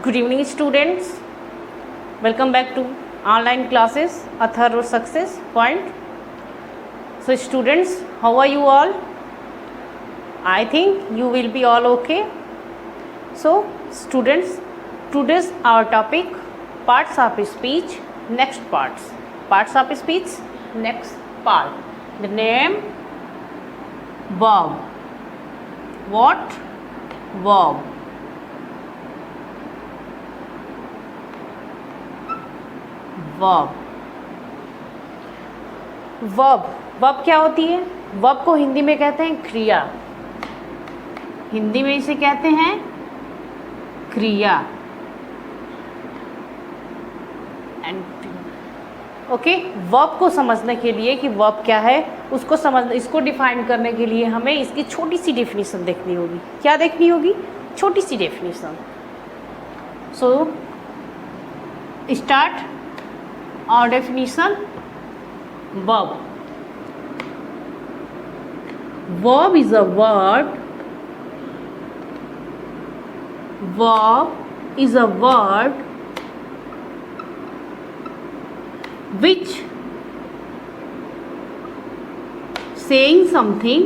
Good evening, students. Welcome back to online classes, A Thorough Success Point. So, students, how are you all? I think you will be all okay. So, students, today's our topic parts of speech. Next parts of speech. Next part. The name verb. What? Verb. Verb क्या होती है? Verb को हिंदी में कहते हैं क्रिया। हिंदी में इसे कहते हैं क्रिया। ओके, वर्ब को समझने के लिए कि वर्ब क्या है, इसको डिफाइन करने के लिए हमें इसकी छोटी सी डेफिनेशन देखनी होगी। क्या देखनी होगी? छोटी सी definition. So start our definition. Verb is a word. Verb is a word which saying something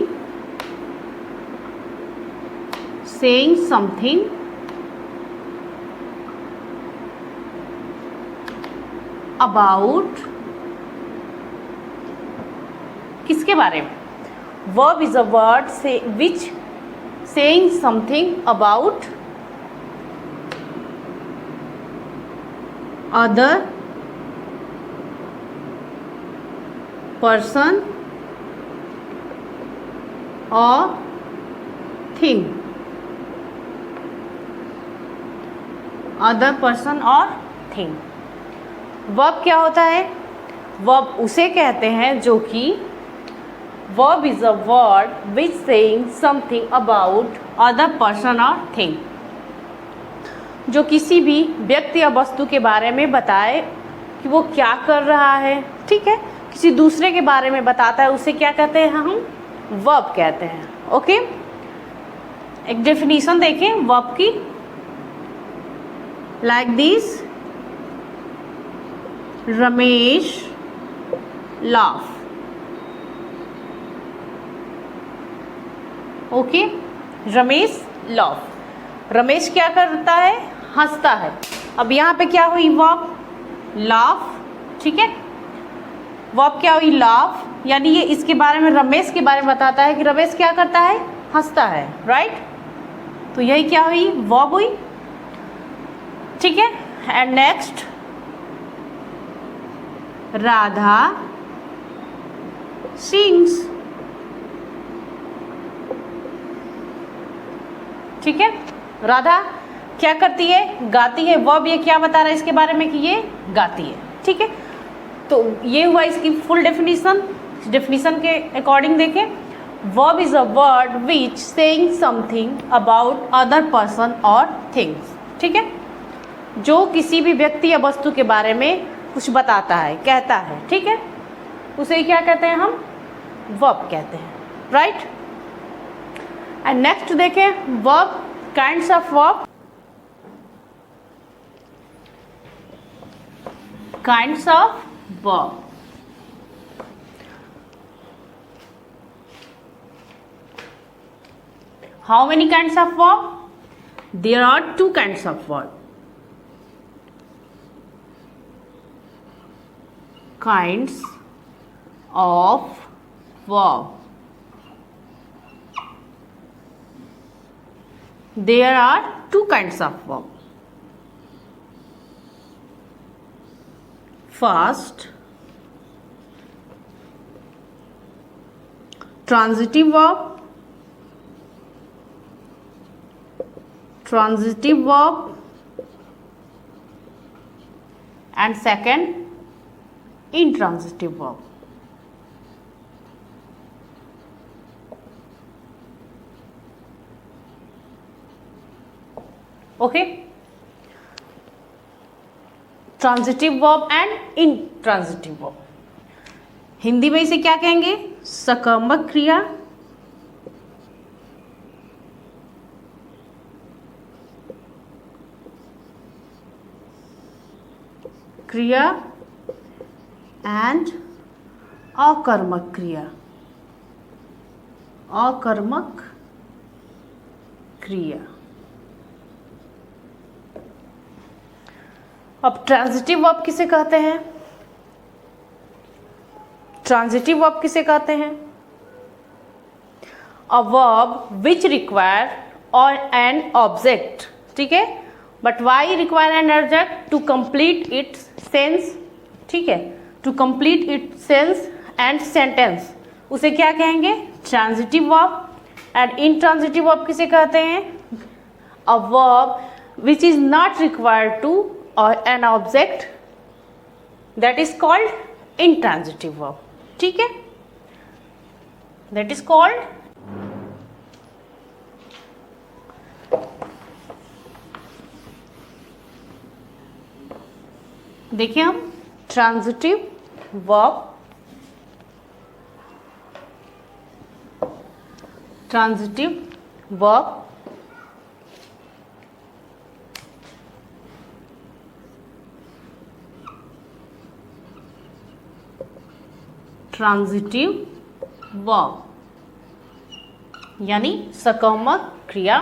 about, किसके बारे में? Verb is a word which saying something about other person और थिंग। अदर पर्सन और थिंग। वर्ब क्या होता है? Verb उसे कहते हैं जो कि verb is a word which saying something about other person और थिंग, जो किसी भी व्यक्ति या वस्तु के बारे में बताए कि वो क्या कर रहा है। ठीक है, किसी दूसरे के बारे में बताता है, उसे क्या कहते हैं? हम वर्ब कहते हैं। ओके, एक डेफिनेशन देखें वर्ब की, like this. Ramesh laugh. Okay, Ramesh laugh. Ramesh क्या करता है? हंसता है। अब यहाँ पे क्या हुई? Verb laugh. ठीक है, वर्ब क्या हुई? लाफ। यानी ये इसके बारे में, रमेश के बारे में बताता है कि रमेश क्या करता है? हंसता है। राइट, तो यही क्या हुई? वर्ब हुई। ठीक है, एंड नेक्स्ट, राधा सिंग्स। ठीक है, राधा क्या करती है? गाती है। वर्ब ये क्या बता रहा है इसके बारे में कि ये गाती है। ठीक है, तो ये हुआ इसकी फुल डेफिनेशन। डेफिनेशन के अकॉर्डिंग देखें, verb is a word which saying something about other person और थिंग्स। ठीक है, जो किसी भी व्यक्ति या वस्तु के बारे में कुछ बताता है, कहता है। ठीक है, उसे क्या कहते हैं? हम वर्ब कहते हैं। राइट, एंड नेक्स्ट देखें verb, kinds of verb. Kinds of verb. How many kinds of verb? There are 2 kinds of verb. Kinds of verb. There are 2 kinds of verb. First, transitive verb. And second, intransitive verb. Okay, transitive verb and intransitive verb. Hindi में इसे क्या कहेंगे? सकर्मक क्रिया, क्रिया and अकर्मक क्रिया, अकर्मक क्रिया। अब ट्रांजिटिव वर्ब किसे कहते हैं? ट्रांजिटिव वर्ब किसे कहते हैं? A verb which require or an object, ठीक है, but why require an object to complete its sense, ठीक है, to complete its sense and sentence, उसे क्या कहेंगे? Transitive verb. And intransitive verb किसे कहते हैं? A verb which is not required to or an object, that is called intransitive verb, ठीक है, दैट इज कॉल्ड देखिए हम transitive verb, transitive verb transitive verb यानी सकर्मक क्रिया।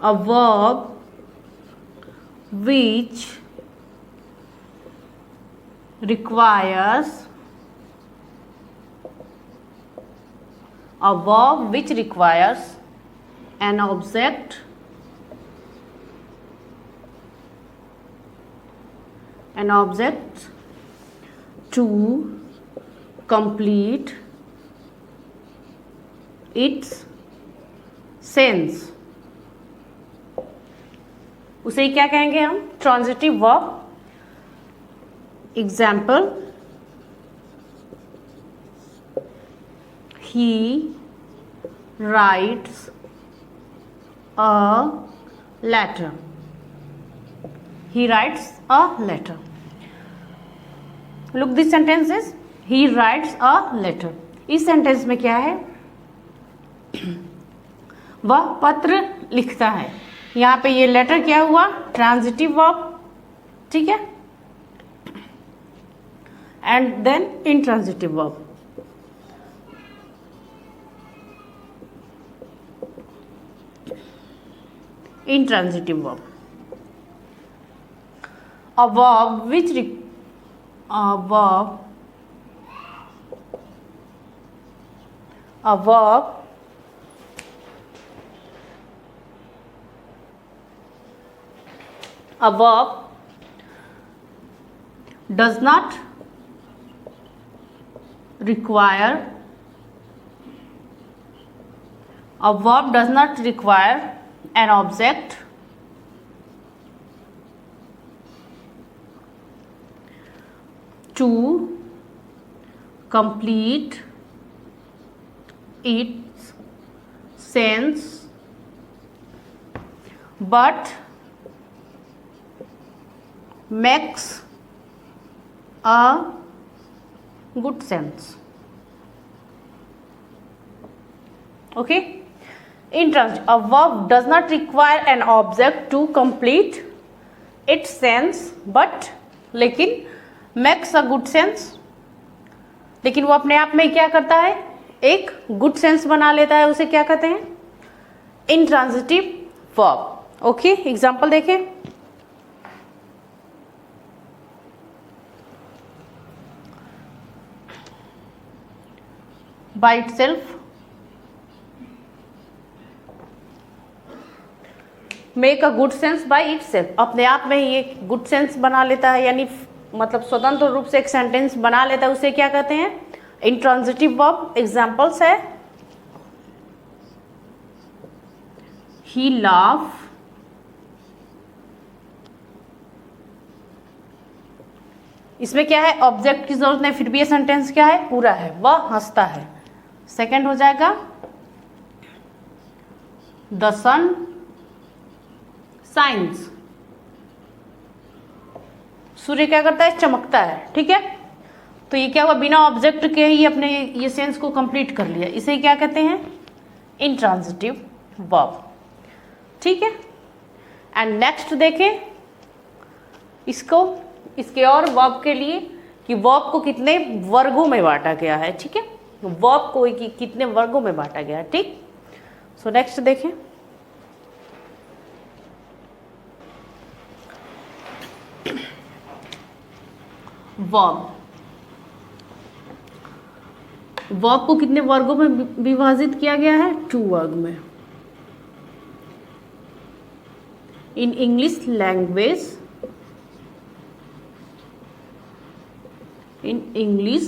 A verb which requires, a verb which requires an object to complete its sense, उसे क्या कहेंगे हम? Transitive verb. Example, he writes a letter, he writes a letter. Look, this sentence is he writes a letter. इस sentence में क्या है? वह पत्र लिखता है। यहाँ पे ये लेटर क्या हुआ? ट्रांजिटिव वर्ब, ठीक है, and then intransitive verb. Intransitive verb, a verb which a verb does not require, a verb does not require an object to complete its sense but makes a good sense. Okay, intransitive, a verb does not require an object to complete its sense but लेकिन makes a good sense, लेकिन वो अपने आप में क्या करता है? एक गुड सेंस बना लेता है, उसे क्या कहते हैं? Intransitive verb. ओके, एग्जांपल देखें, by itself, make a good sense by itself, अपने आप में ही एक गुड सेंस बना लेता है, यानी मतलब स्वतंत्र रूप से एक सेंटेंस बना लेता है, उसे क्या कहते हैं? Intransitive verb. एग्जांपल्स है, ही लाफ, इसमें क्या है? ऑब्जेक्ट की जरूरत नहीं, फिर भी ये सेंटेंस क्या है? पूरा है, वह हंसता है। सेकंड हो जाएगा, द सन साइंस, सूर्य क्या करता है? चमकता है, ठीक है, तो ये क्या हुआ? बिना ऑब्जेक्ट के ही अपने ये सेंस को कंप्लीट कर लिया, इसे क्या कहते हैं? इंट्रांजिटिव वर्ब, ठीक है। एंड नेक्स्ट देखें, इसको इसके और वर्ब के लिए कि वर्ब को कितने वर्गों में बांटा गया है, ठीक है, वर्ब को कितने वर्गों में बांटा गया है, ठीक। सो नेक्स्ट देखें, वर्ब। वर्ब को कितने वर्गों में विभाजित किया गया है? 2 वर्ग में। In English language, in English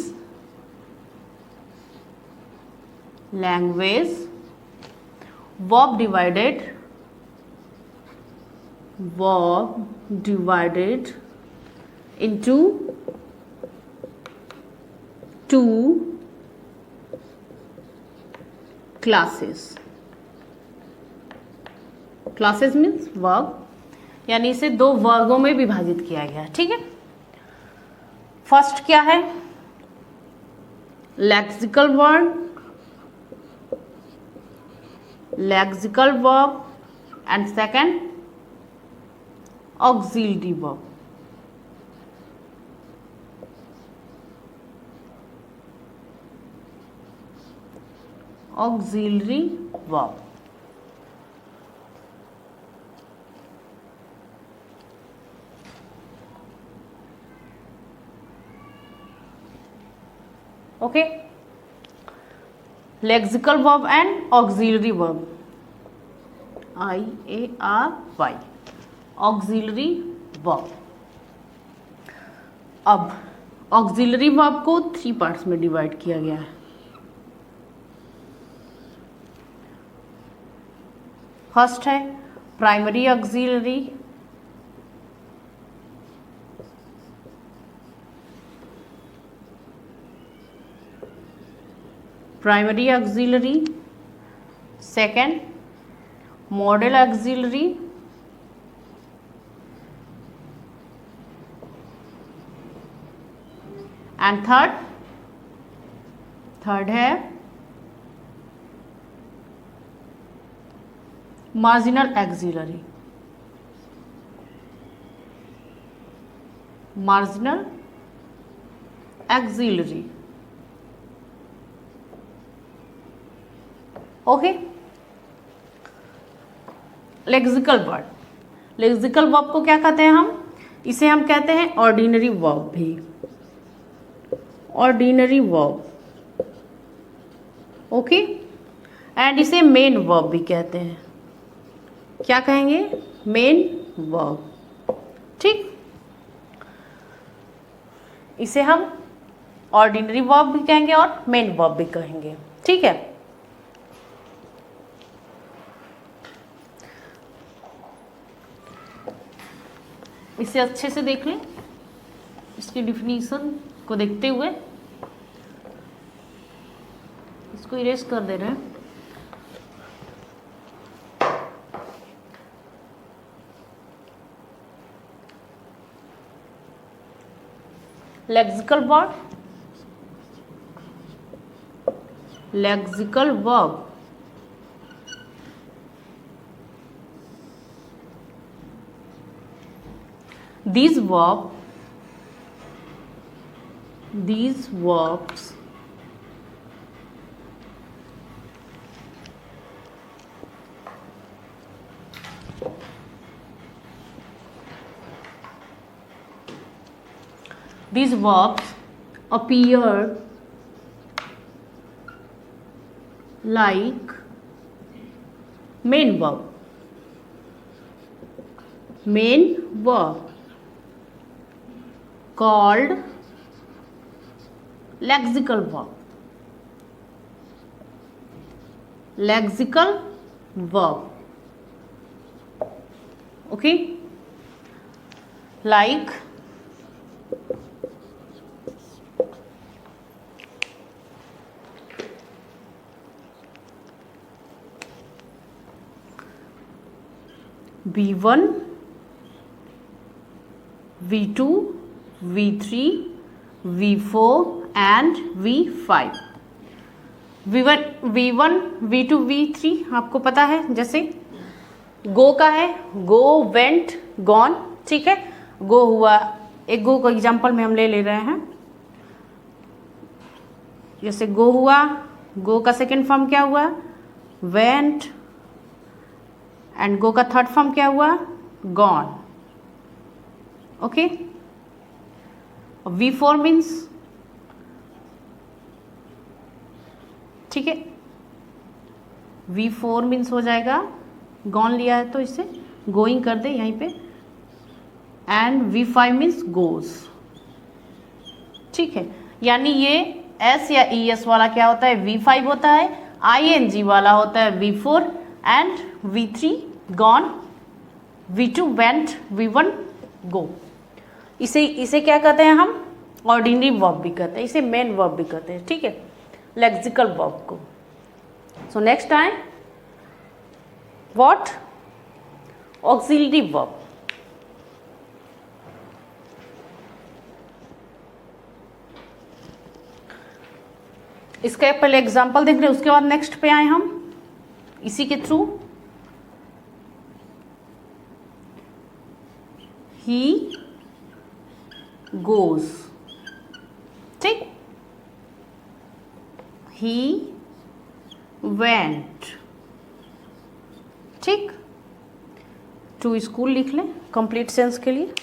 language, verb divided into 2 classes. Classes means verb, यानी इसे 2 वर्गों में विभाजित किया गया, ठीक है। फर्स्ट क्या है? Lexical verb and second auxiliary verb. Auxiliary verb, okay. Lexical verb and auxiliary verb, IARY, auxiliary verb. अब ऑक्सिलरी वर्ब को 3 पार्ट्स में डिवाइड किया गया है। फर्स्ट है primary auxiliary, primary auxiliary, second modal auxiliary, and third है marginal auxiliary. Marginal auxiliary, okay. Lexical verb, lexical verb को क्या कहते हैं हम? इसे हम कहते हैं ऑर्डिनरी वर्ब भी, ऑर्डिनरी वर्ब, ओके। एंड इसे मेन वर्ब भी कहते हैं। क्या कहेंगे? मेन वर्ब, ठीक। इसे हम ऑर्डिनरी वर्ब भी कहेंगे और मेन वर्ब भी कहेंगे, ठीक है। इसे अच्छे से देख लें, इसकी डिफिनीशन को देखते हुए इसको इरेज कर दे रहे हैं। Lexical verb, lexical verb these verbs appear like main verb called lexical verb, okay, like V1, V2, V3, V4 and V5। V1, V2, V3 आपको पता है, जैसे गो का है गो, वेंट, गॉन, ठीक है। गो हुआ, एक गो को एग्जाम्पल में हम ले रहे हैं। जैसे गो हुआ, गो का सेकेंड फॉर्म क्या हुआ, वेंट, एंड गो का थर्ड फॉर्म क्या हुआ, गॉन। ओके, V4 मीन्स, ठीक है, V4 मीन्स हो जाएगा, गॉन लिया है तो इसे गोइंग कर दे यहीं पे, एंड V5 मीन्स गोज। ठीक है, यानी ये S या ES वाला क्या होता है, V5 होता है, ING वाला होता है V4, and V3 gone, V2 went, V1 गो। इसे क्या कहते हैं हम, ऑर्डिनरी वर्ब भी कहते हैं, इसे मेन वर्ब भी कहते हैं। ठीक है, लेक्सिकल वर्ब को। So next time what, auxiliary verb. इसका पहले एग्जांपल देख रहे हैं, उसके बाद नेक्स्ट पे आए हम इसी के थ्रू। ही गोज, ठीक, ही वेंट, ठीक, टू स्कूल लिख लें कंप्लीट सेंस के लिए।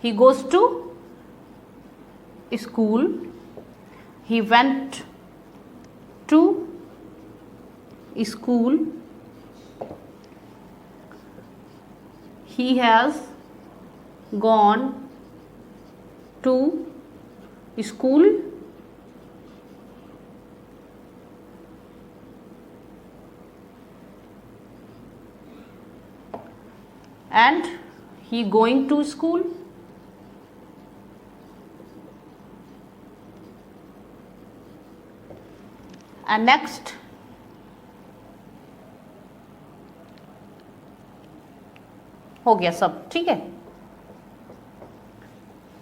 He goes to school, he went to school, he has gone to school, and he going to school, and next हो गया सब। ठीक है,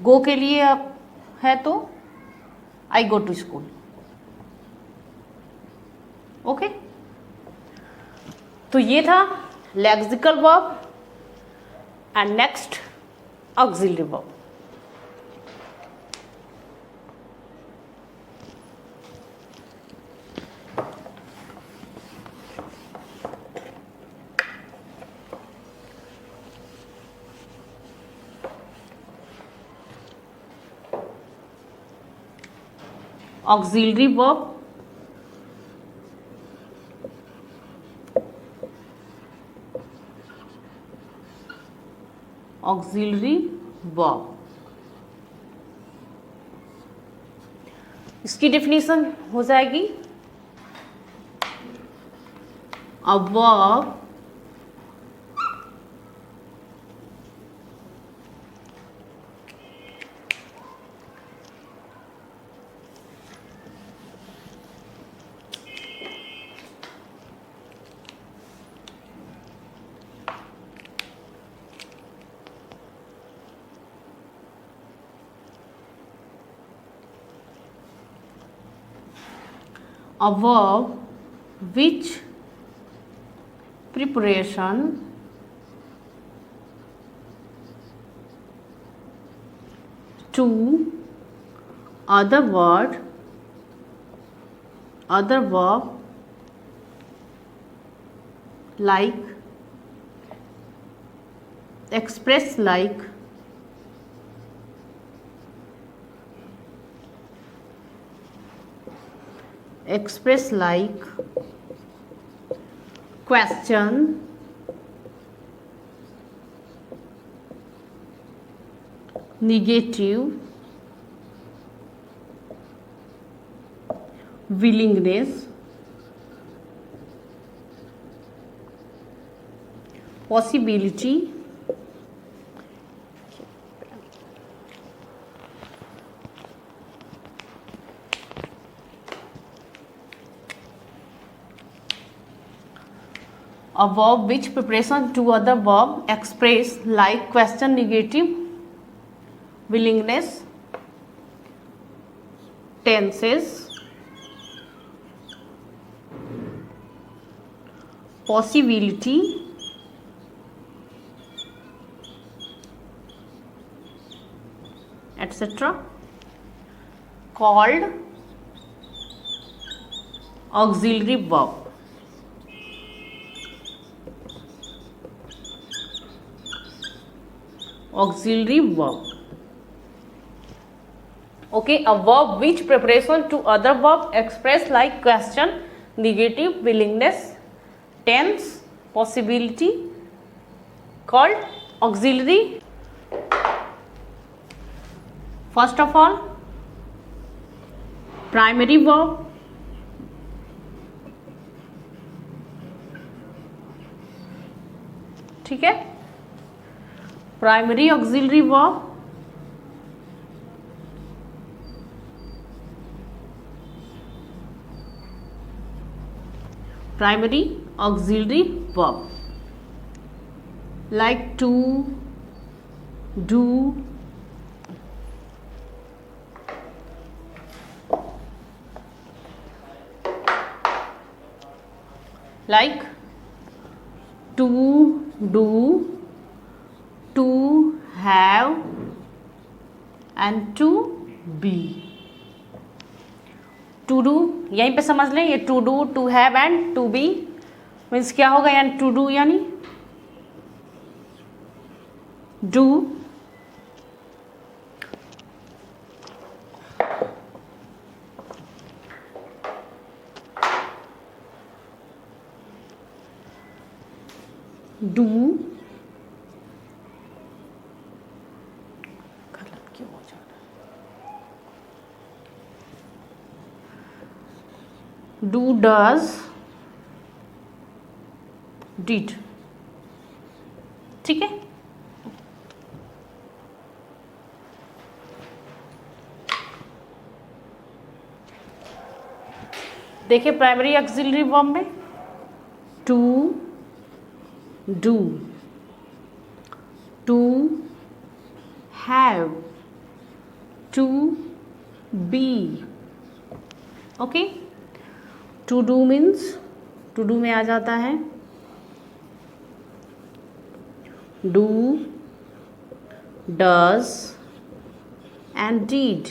गो के लिए है तो आई गो टू स्कूल। ओके, तो ये था lexical verb, and next auxiliary verb. Auxiliary verb, auxiliary verb, इसकी डेफिनेशन हो जाएगी, a verb a verb which preparation to other verb like express like question, negative, willingness, possibility, a verb which preparation to other verb express like question, negative, willingness, tenses, possibility, etc. called auxiliary verb. Auxiliary verb. Okay, a verb which preparation to other verb express like question, negative, willingness, tense, possibility, called auxiliary. First of all, primary verb, ठीक है, primary auxiliary verb, primary auxiliary verb like to, do, like to do, to have and to be. To do यहीं पे समझ लें, ये to do, to have and to be means क्या होगा, यानी टू डू यानी डू, डू, गलत क्यों हो जा रहा है, डू, डज, डिड, ठीक है। देखिए प्राइमरी ऑक्सिलरी वर्ब में to do, to have, to be, okay. To do means to do में आ जाता है do, does and did.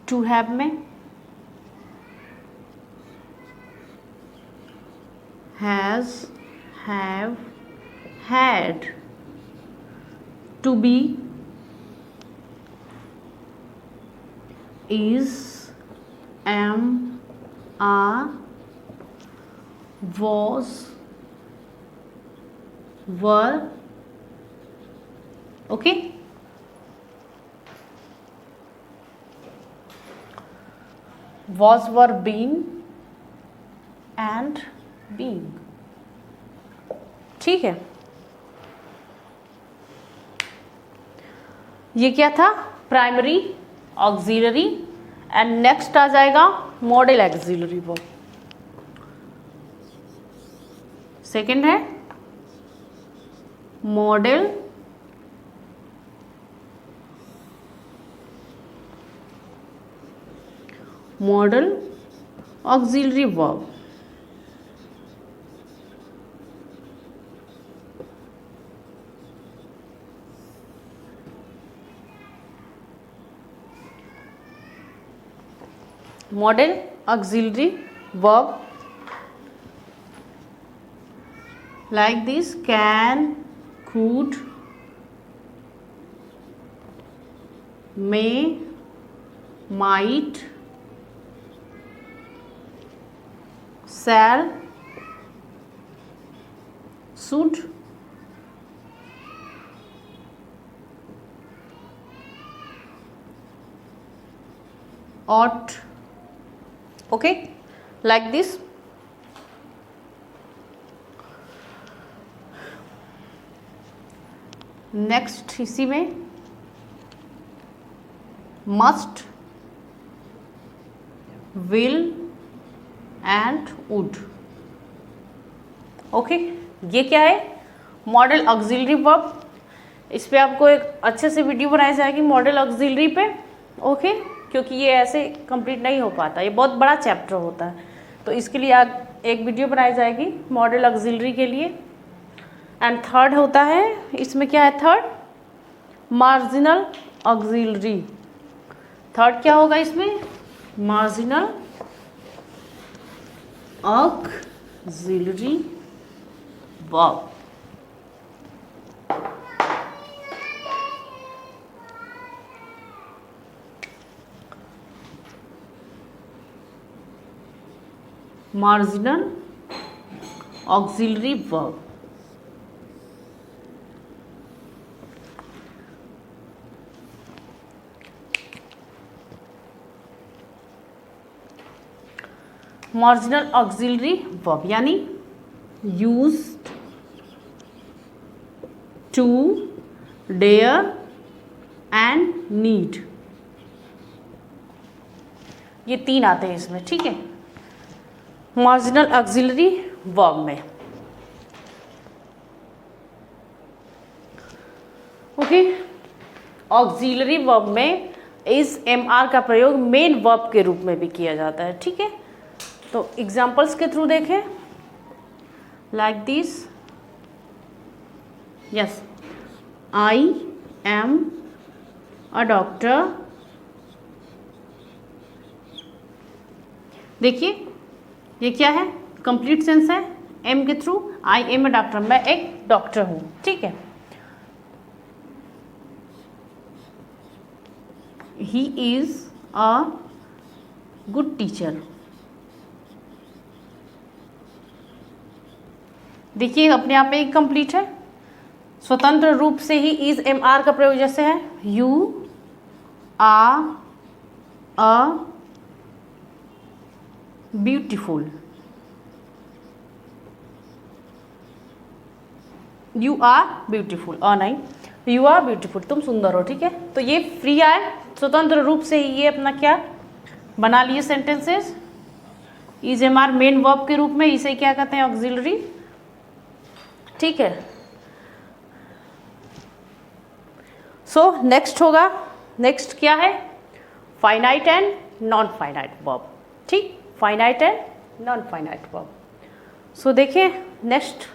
To have में has, have, had. To be is, am, are, was, were, okay. Was, were, been and being, ठीक है। ये क्या था, प्राइमरी ऑक्सिलरी, एंड नेक्स्ट आ जाएगा मॉडल ऑक्सिलरी वर्ब। सेकंड है model auxiliary verb. Model auxiliary verb like this: can, could, may, might, shall, should, ought, okay, like this. Next इसी में must, will and would, okay. ये क्या है, model auxiliary verb. इस पे आपको एक अच्छे से वीडियो बनाई जाएगी मॉडल ऑक्सिलरी पे, ओके, क्योंकि ये ऐसे कंप्लीट नहीं हो पाता, ये बहुत बड़ा चैप्टर होता है, तो इसके लिए आज एक वीडियो बनाई जाएगी मॉडल ऑक्सिलरी के लिए। एंड थर्ड होता है, इसमें क्या है, थर्ड मार्जिनल ऑक्सिलरी। थर्ड क्या होगा इसमें? Marginal auxiliary verb. Marginal auxiliary verb. Marginal auxiliary verb यानी used to, dare and need, ये तीन आते हैं इसमें, ठीक है, मार्जिनल ऑक्सिलरी वर्ब में। ओके, ऑक्सिलरी वर्ब में इस MR का प्रयोग मेन वर्ब के रूप में भी किया जाता है, ठीक है। तो एग्जाम्पल्स के थ्रू देखें, like this, yes, I am a doctor. देखिए ये क्या है? कंप्लीट सेंस है, एम के through, I am a doctor, मैं एक डॉक्टर हूं, ठीक है। He is a good teacher. देखिए अपने आप में एक कंप्लीट है। स्वतंत्र रूप से ही इज MR का प्रयोग जैसे है, you are a beautiful, you are beautiful, नहीं, यू आर ब्यूटीफुल, तुम सुंदर हो, ठीक है। तो ये फ्री आए, स्वतंत्र रूप से ही ये अपना क्या बना लिए sentences. Is MR main verb के रूप में, इसे क्या कहते हैं? ऑक्सिलरी, ठीक है। सो नेक्स्ट होगा, नेक्स्ट क्या है? Finite and non finite verb, ठीक, finite and non finite verb. सो देखिए नेक्स्ट